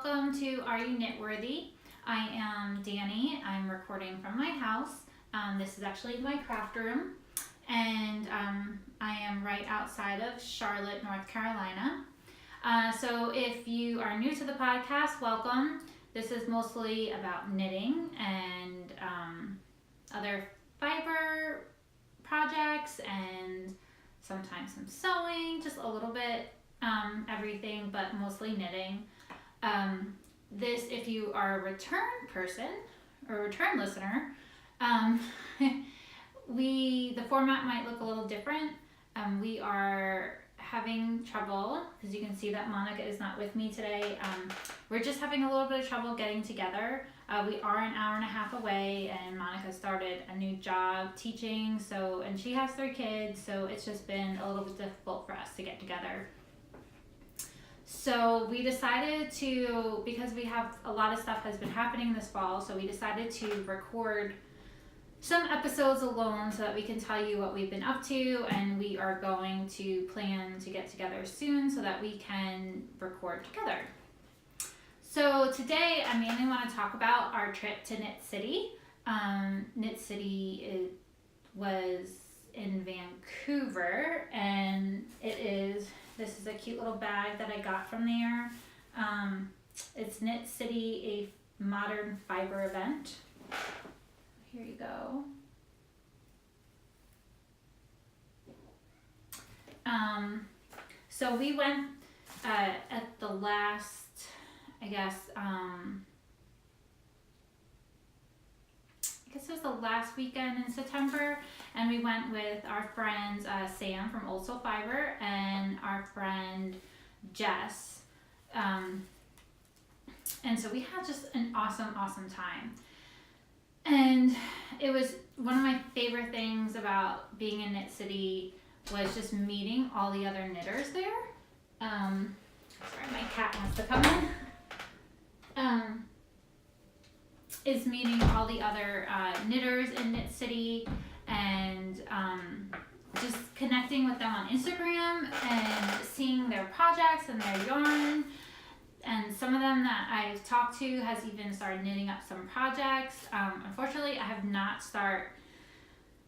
welcome to Are You Knitworthy? I am Danny. I'm recording from my house. This is actually my craft room, and I am right outside of Charlotte, North Carolina. So if you are new to the podcast, welcome. This is mostly about knitting and other fiber projects and sometimes some sewing, just a little bit everything, but mostly knitting. This, if you are a return person or a return listener, the format might look a little different. We are having trouble, because you can see that Monica is not with me today. We're just having a little bit of trouble getting together. We are an hour and a half away, and Monica started a new job teaching, and she has 3 kids, so it's just been a little bit difficult for us to get together. So we decided to, because we have a lot of stuff has been happening this fall, so we decided to record some episodes alone so that we can tell you what we've been up to, and we are going to plan to get together soon so that we can record together. So today I mainly want to talk about our trip to Knit City. Knit City was in Vancouver, and this is a cute little bag that I got from there. It's Knit City, a modern fiber event. Here you go. So we went at the last, I guess it was the last weekend in September, and we went with our friends Sam from Old Soul Fiber and our friend Jess. And so we had just an awesome time. And it was one of my favorite things about being in Knit City was just meeting all the other knitters there. Sorry, my cat wants to come in. Is meeting all the other knitters in Knit City, and just connecting with them on Instagram and seeing their projects and their yarn. And some of them that I've talked to has even started knitting up some projects. Unfortunately, I have not started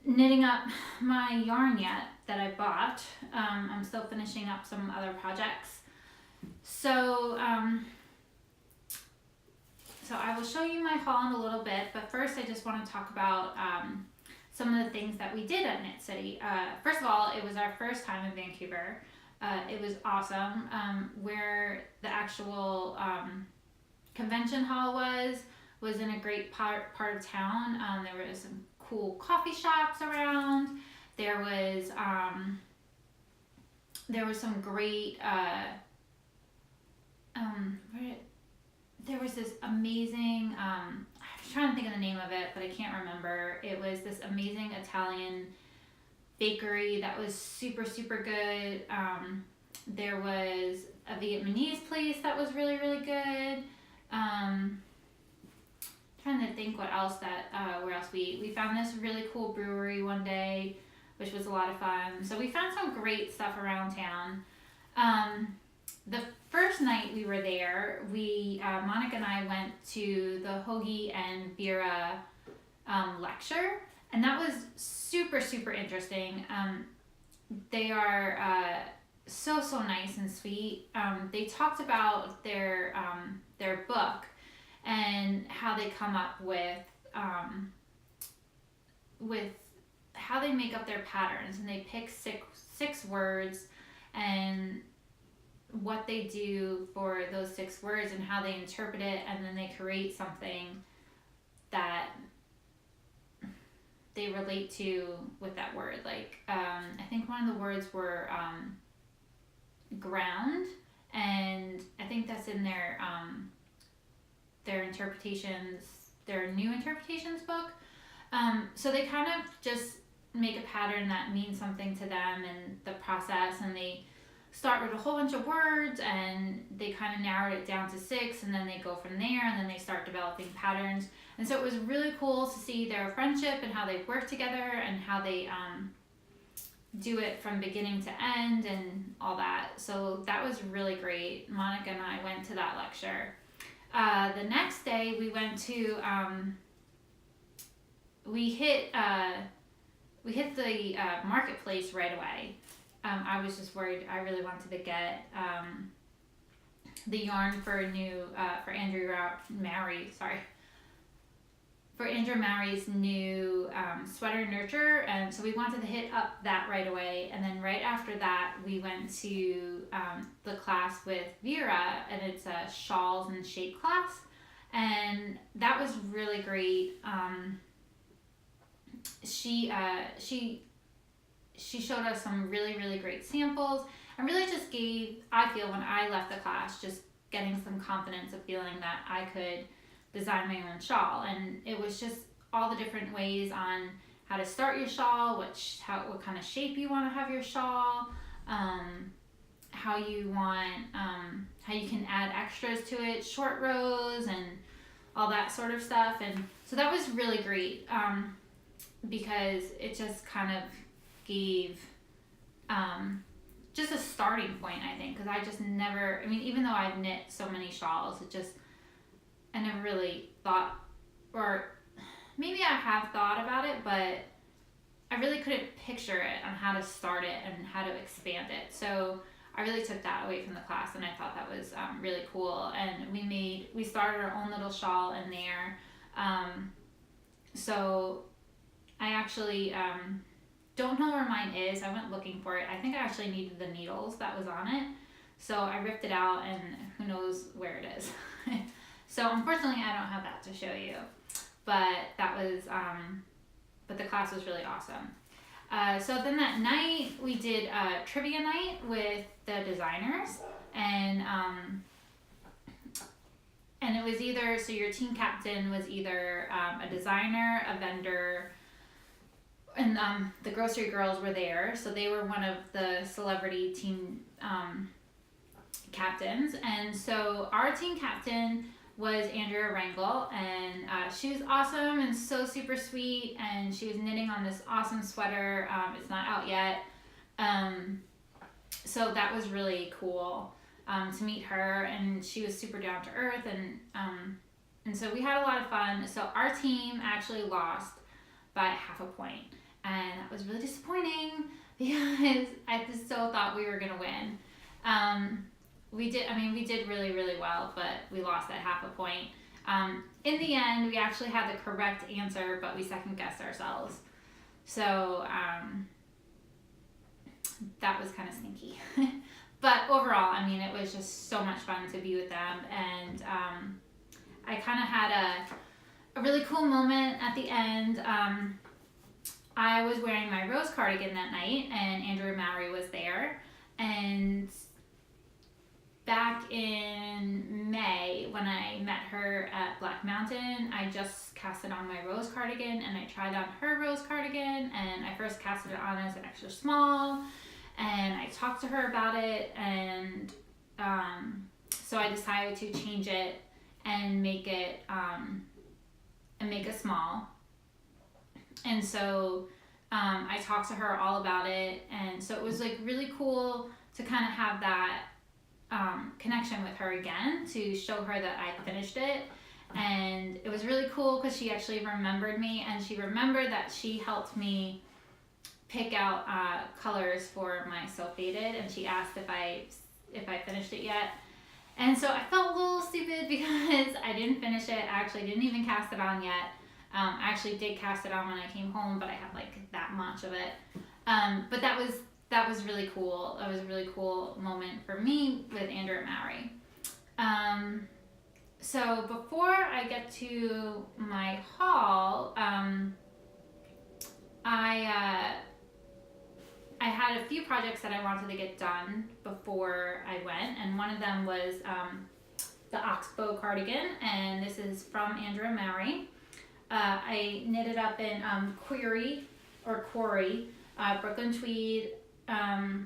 knitting up my yarn yet that I bought. I'm still finishing up some other projects. So I will show you my haul in a little bit, but first I just want to talk about some of the things that we did at Knit City. First of all, it was our first time in Vancouver. It was awesome. Where the actual convention hall was in a great part of town. There was some cool coffee shops around. There was some great there was this amazing I was trying to think of the name of it, but I can't remember. It was this amazing Italian bakery that was super good. There was a Vietnamese place that was really good. Trying to think what else where else we found this really cool brewery one day, which was a lot of fun. So we found some great stuff around town. The first night we were there, Monica and I went to the Hoagie and Vera lecture, and that was super interesting. They are so nice and sweet. They talked about their book and how they come up with how they make up their patterns, and they pick six words and what they do for those 6 words and how they interpret it, and then they create something that they relate to with that word. Like I think one of the words were ground, and I think that's in their interpretations, their new interpretations book. So they kind of just make a pattern that means something to them and the process, and they start with a whole bunch of words, and they kind of narrowed it down to 6, and then they go from there, and then they start developing patterns. And so it was really cool to see their friendship and how they work together and how they do it from beginning to end and all that. So that was really great. Monica and I went to that lecture. The next day we went to, we hit the marketplace right away. I was just worried. I really wanted to get the yarn for Andrea Mowry's new sweater nurture, and so we wanted to hit up that right away. And then right after that, we went to the class with Vera, and it's a shawls and shape class, and that was really great. She showed us some really great samples, and really just gave, I feel, when I left the class, just getting some confidence of feeling that I could design my own shawl. And it was just all the different ways on how to start your shawl, what kind of shape you want to have your shawl, how you can add extras to it, short rows and all that sort of stuff. And so that was really great, because it just kind of gave just a starting point, I think, because I just never, I mean, even though I've knit so many shawls, I never really thought, or maybe I have thought about it, but I really couldn't picture it on how to start it and how to expand it. So I really took that away from the class, and I thought that was really cool. And we started our own little shawl in there. So I actually don't know where mine is. I went looking for it. I think I actually needed the needles that was on it. So I ripped it out, and who knows where it is. So unfortunately I don't have that to show you, but that was, but the class was really awesome. So then that night we did a trivia night with the designers, and it was either, so your team captain was either a designer, a vendor, and the grocery girls were there, so they were one of the celebrity team captains. And so our team captain was Andrea Rangel, and she was awesome and so super sweet, and she was knitting on this awesome sweater. It's not out yet, so that was really cool to meet her, and she was super down to earth, and so we had a lot of fun. So our team actually lost by half a point, and that was really disappointing because I just so thought we were gonna win. We did really well, but we lost at half a point. In the end, we actually had the correct answer, but we second guessed ourselves. So that was kind of sneaky. But overall, I mean, it was just so much fun to be with them, and I kind of had a really cool moment at the end. I was wearing my rose cardigan that night, and Andrea Mowry was there, and back in May, when I met her at Black Mountain, I just casted on my rose cardigan, and I tried on her rose cardigan, and I first casted it on as an extra small, and I talked to her about it, and so I decided to change it and make it a small. And so I talked to her all about it, and so it was like really cool to kind of have that connection with her again, to show her that I finished it. And it was really cool because she actually remembered me, and she remembered that she helped me pick out colors for my Sew Faded, and she asked if I finished it yet. And so I felt a little stupid because I didn't finish it. I actually didn't even cast it on yet. I actually did cast it on when I came home, but I had like that much of it. But that was really cool. That was a really cool moment for me with Andrea Mowry. So before I get to my haul, I had a few projects that I wanted to get done before I went, and one of them was the Oxbow Cardigan, and this is from Andrea Mowry. I knit it up in Quarry, Brooklyn Tweed. I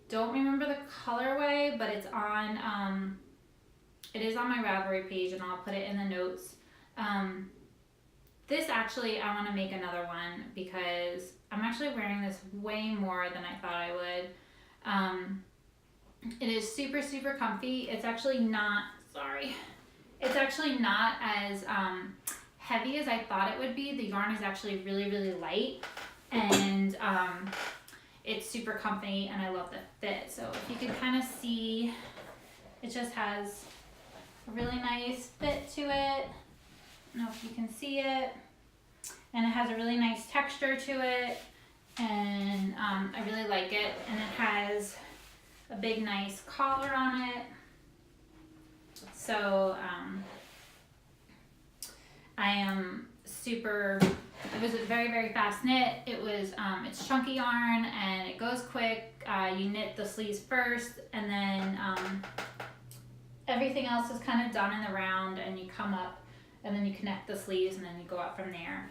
don't remember the colorway, but it's on, it is on my Ravelry page, and I'll put it in the notes. This actually, I want to make another one because I'm actually wearing this way more than I thought I would. It is super, super comfy. It's actually not sorry. It's actually not as heavy as I thought it would be. The yarn is actually really, really light, and it's super comfy, and I love the fit. So if you can kind of see, it just has a really nice fit to it. I don't know if you can see it. And it has a really nice texture to it, and I really like it. And it has a big nice collar on it. So I am super, it was a very, very fast knit. It was, it's chunky yarn and it goes quick. You knit the sleeves first, and then everything else is kind of done in the round, and you come up and then you connect the sleeves, and then you go up from there.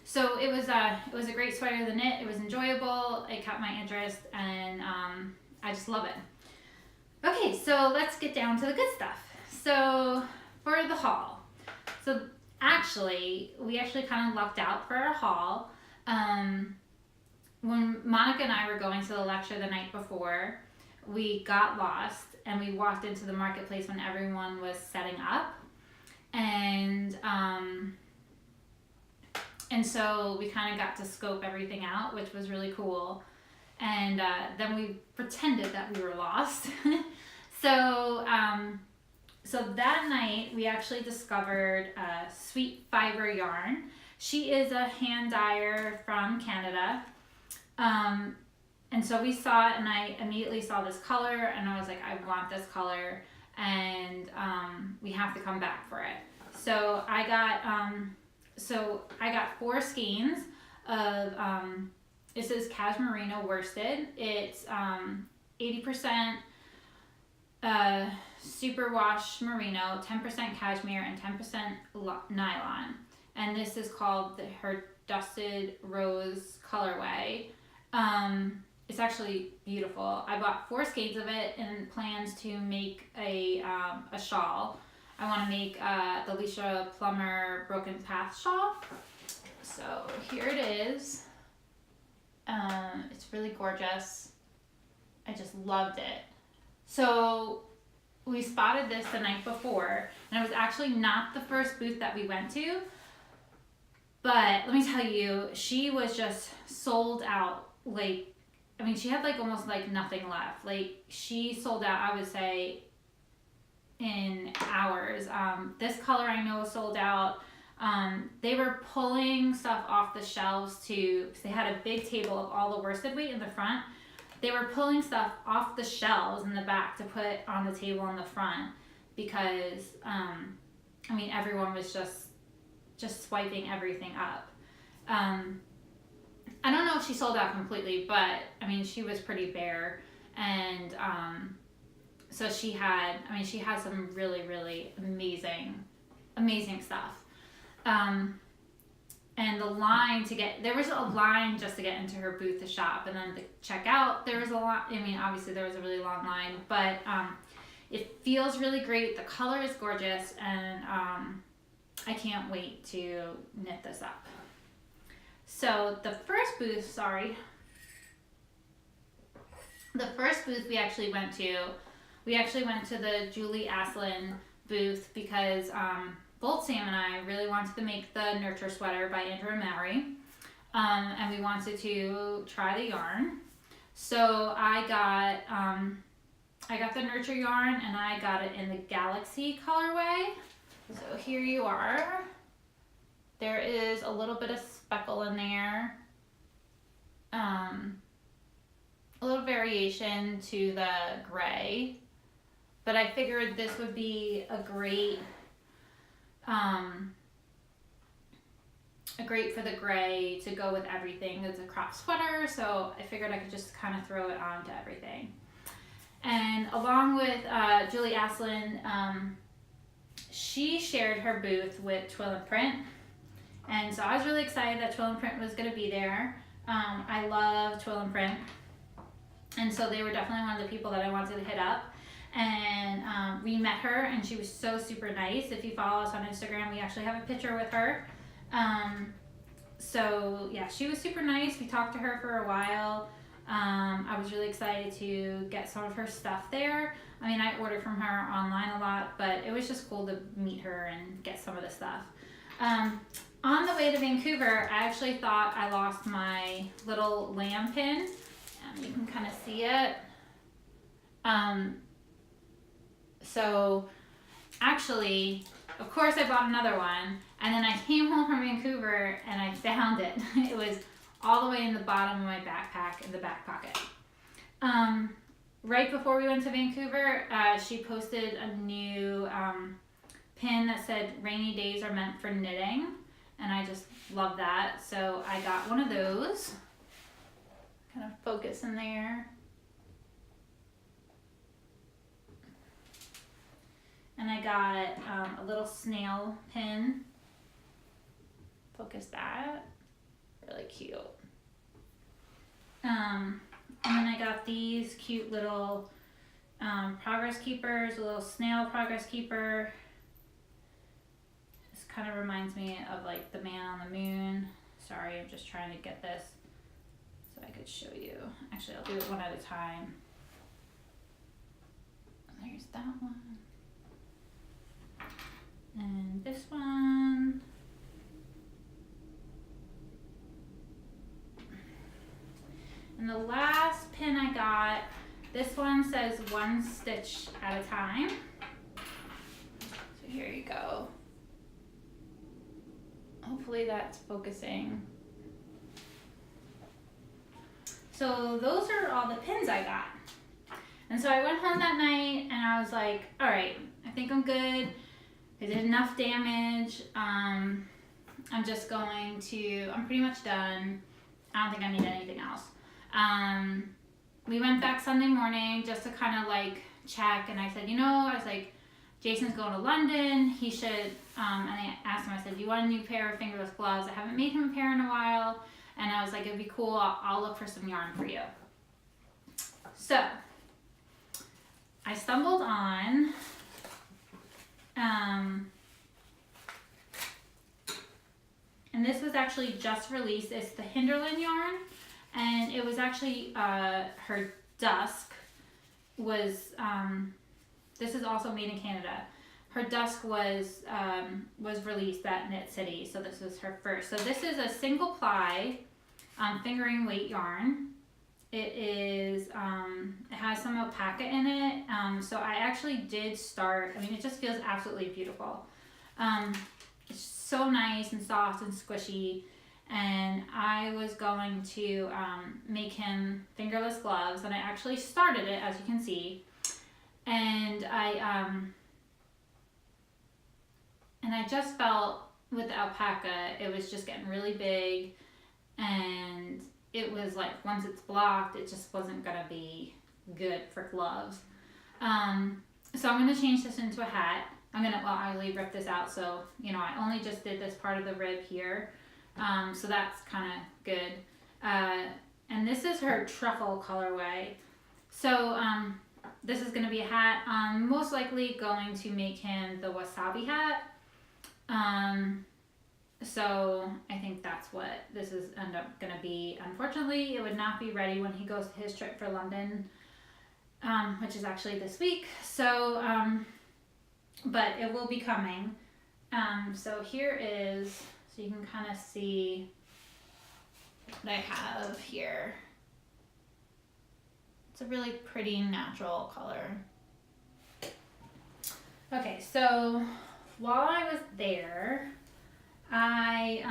So it was a great sweater to knit. It was enjoyable. It caught my interest, and I just love it. Okay, so let's get down to the good stuff. So for the haul, so we actually kind of lucked out for our haul. When Monica and I were going to the lecture the night before, we got lost, and we walked into the marketplace when everyone was setting up. And so we kind of got to scope everything out, which was really cool. And then we pretended that we were lost. So that night we actually discovered Sweet Fiber yarn. She is a hand dyer from Canada. And so we saw it, and I immediately saw this color, and I was like, I want this color, and we have to come back for it. So I got 4 skeins of, this is Cashmere Worsted. It's 80% superwash merino, 10% cashmere, and 10% nylon. And this is called her Dusted Rose colorway. It's actually beautiful. I bought 4 skeins of it and plans to make a shawl. I want to make the Alicia Plummer Broken Path shawl. So here it is. It's really gorgeous. I just loved it. So we spotted this the night before, and it was actually not the first booth that we went to, but let me tell you, she was just sold out. Like, I mean, she had like almost like nothing left. Like, she sold out, I would say, in hours. This color I know sold out. They were pulling stuff off the shelves too, because they had a big table of all the worsted weight in the front. They were pulling stuff off the shelves in the back to put on the table in the front, because I mean, everyone was just swiping everything up. I don't know if she sold out completely, but I mean, she was pretty bare, and so she had some really, really amazing stuff. And the line there was a line just to get into her booth to shop, and then to check out, there was a lot. I mean, obviously there was a really long line, but it feels really great. The color is gorgeous, and I can't wait to knit this up. So the first booth we actually went to the Julie Asselin booth, because both Sam and I really wanted to make the Nurture sweater by Andrea Mowry, and we wanted to try the yarn. So I got the Nurture yarn, and I got it in the Galaxie colorway. So here you are. There is a little bit of speckle in there, a little variation to the gray, but I figured this would be a great for the gray to go with everything. It's a crop sweater, so I figured I could just kind of throw it on to everything. And along with Julie Asselin, she shared her booth with Twila Print, and so I was really excited that Twila Print was going to be there. I love Twila Print, and so they were definitely one of the people that I wanted to hit up. And we met her, and she was so super nice. If you follow us on Instagram, we actually have a picture with her. So yeah, she was super nice. We talked to her for a while. I was really excited to get some of her stuff there. I mean, I order from her online a lot, but it was just cool to meet her and get some of the stuff. On the way to Vancouver, I actually thought I lost my little lamb pin. You can kind of see it. So actually, of course I bought another one, and then I came home from Vancouver and I found it. It was all the way in the bottom of my backpack in the back pocket. Right before we went to Vancouver, she posted a new pin that said rainy days are meant for knitting, and I just love that. So I got one of those. Kind of focus in there. And I got a little snail pin. Focus that. Really cute. And then I got these cute little progress keepers, a little snail progress keeper. This kind of reminds me of like the man on the moon. Sorry, I'm just trying to get this so I could show you. Actually, I'll do it one at a time. There's that one. And this one. And the last pin I got, this one says 1 stitch at a time. So here you go. Hopefully that's focusing. So those are all the pins I got. And so I went home that night and I was like, all right, I think I'm good. I did enough damage. I'm just going to, I'm pretty much done. I don't think I need anything else. We went back Sunday morning just to kind of like check, and I said, I was like, Jason's going to London. He should, and I asked him, I said, do you want a new pair of fingerless gloves? I haven't made him a pair in a while. And I was like, it'd be cool. I'll look for some yarn for you. So I stumbled on and this was actually just released. It's the Hinderland yarn, and it was actually her Dusk was this is also made in Canada. Her Dusk was released at Knit City, so this was her first. So this is a single ply fingering weight yarn. It is it has some alpaca in it, so I actually did start. I mean, it just feels absolutely beautiful. It's so nice and soft and squishy, and I was going to make him fingerless gloves, and I actually started it, as you can see, and I just felt with the alpaca it was just getting really big, and it was like once it's blocked it just wasn't gonna be good for gloves. So I'm gonna change this into a hat. I'll actually rip this out, so I only just did this part of the rib here, so that's kind of good. And this is her Truffle colorway. So this is going to be a hat. I'm most likely going to make him the wasabi hat. So I think that's what this is end up going to be. Unfortunately, it would not be ready when he goes to his trip for London, which is actually this week. So but it will be coming. So here is, so you can kind of see what I have here. It's a really pretty natural color. Okay, so while I was there, I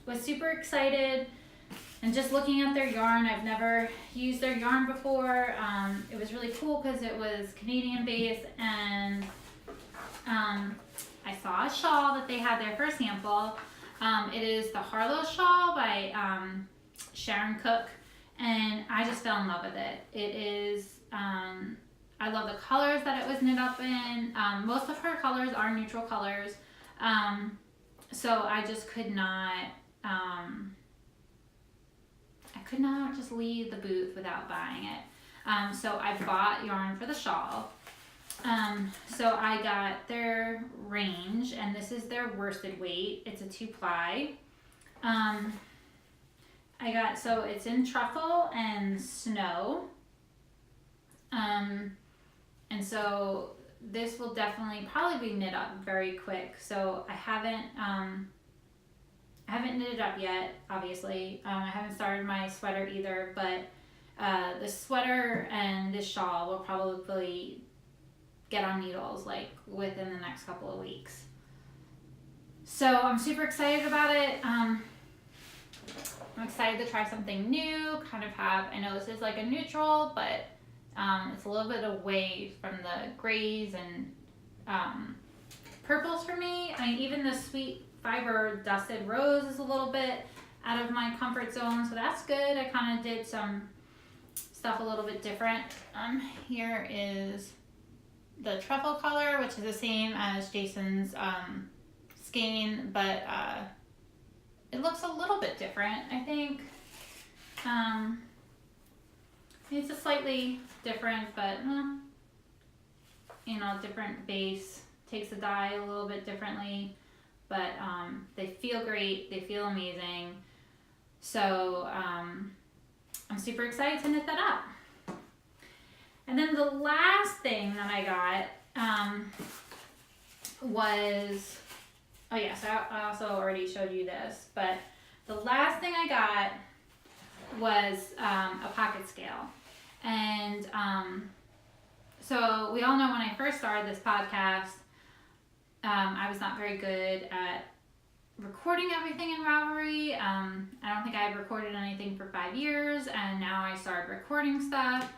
was super excited and just looking at their yarn. I've never used their yarn before. It was really cool because it was Canadian based, and I saw a shawl that they had there for a sample. It is the Harlow shawl by Sharon Cook, and I just fell in love with it. It is, I love the colors that it was knit up in. Most of her colors are neutral colors, so I just could not, just leave the booth without buying it. So I bought yarn for the shawl. So I got their range, and this is their worsted weight. It's a 2-ply. I got, so it's in Truffle and Snow. And so this will definitely probably be knit up very quick. So I haven't knitted up yet, obviously. I haven't started my sweater either, but the sweater and this shawl will probably get on needles like within the next couple of weeks. So I'm super excited about it. I'm excited to try something new, kind of have, I know this is like a neutral, but it's a little bit away from the grays and purples for me. I mean, even the Sweet Fiber Dusted Rose is a little bit out of my comfort zone, so that's good. I kind of did some stuff a little bit different. Here is the Truffle color, which is the same as Jason's skein, but it looks a little bit different, I think. It's a slightly different, but you know, different base. Takes the dye a little bit differently, but they feel great. They feel amazing. So I'm super excited to knit that up. And then the last thing that I got was, oh yes, I also already showed you this, but the last thing I got was a pocket scale. And so we all know when I first started this podcast, I was not very good at recording everything in Ravelry. I don't think I had recorded anything for 5 years, and now I started recording stuff.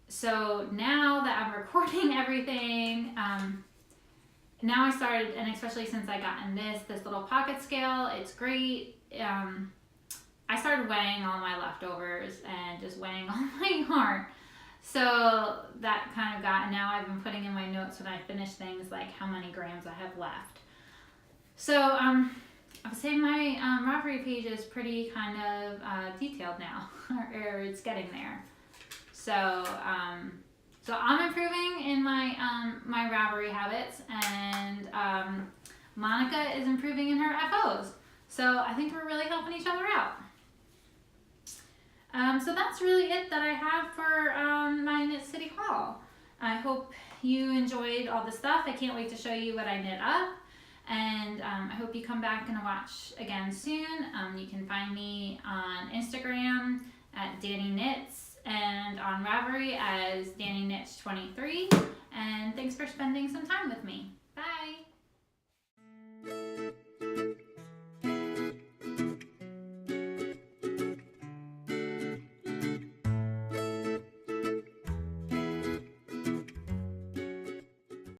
So now that I'm recording everything, now I started, and especially since I gotten this little pocket scale, it's great. I started weighing all my leftovers and just weighing all my yarn. So that kind of got, now I've been putting in my notes when I finish things like how many grams I have left. So I would say my Ravelry page is pretty kind of detailed now, or it's getting there. So so I'm improving in my my Ravelry habits, and Monica is improving in her FOs. So I think we're really helping each other out. So that's really it that I have for my Knit City haul. I hope you enjoyed all the stuff. I can't wait to show you what I knit up. And I hope you come back and watch again soon. You can find me on Instagram at Danni Knits and on Ravelry as Danni Knits 23. And thanks for spending some time with me.